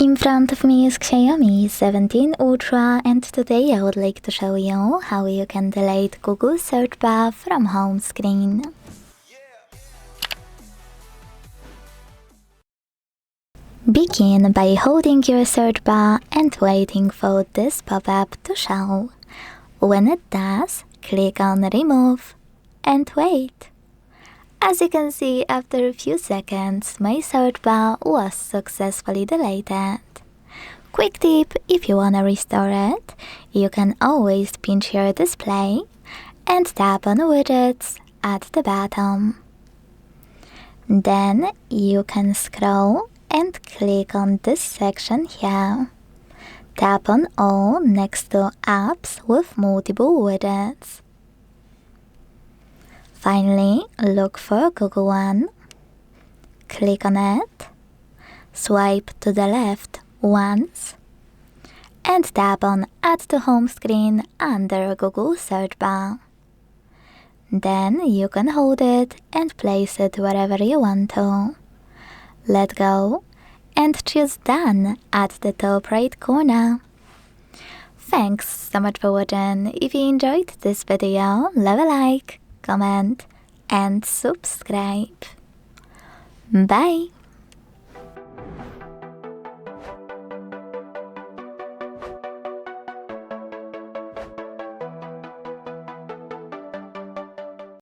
In front of me is Xiaomi 17 Ultra, and today I would like to show you how you can delete Google search bar from home screen. Begin by holding your search bar and waiting for this pop-up to show. When it does, click on Remove and wait. As you can see, after a few seconds, my search bar was successfully deleted. Quick tip: if you wanna restore it, you can always pinch your display and tap on Widgets at the bottom. Then you can scroll and click on this section here. Tap on All next to Apps with multiple widgets. Finally, look for Google One. Click on it. Swipe to the left once. And tap on Add to Home Screen under Google search bar. Then you can hold it and place it wherever you want to. Let go and choose Done at the top right corner. Thanks so much for watching. If you enjoyed this video, leave a like, comment and subscribe. Bye!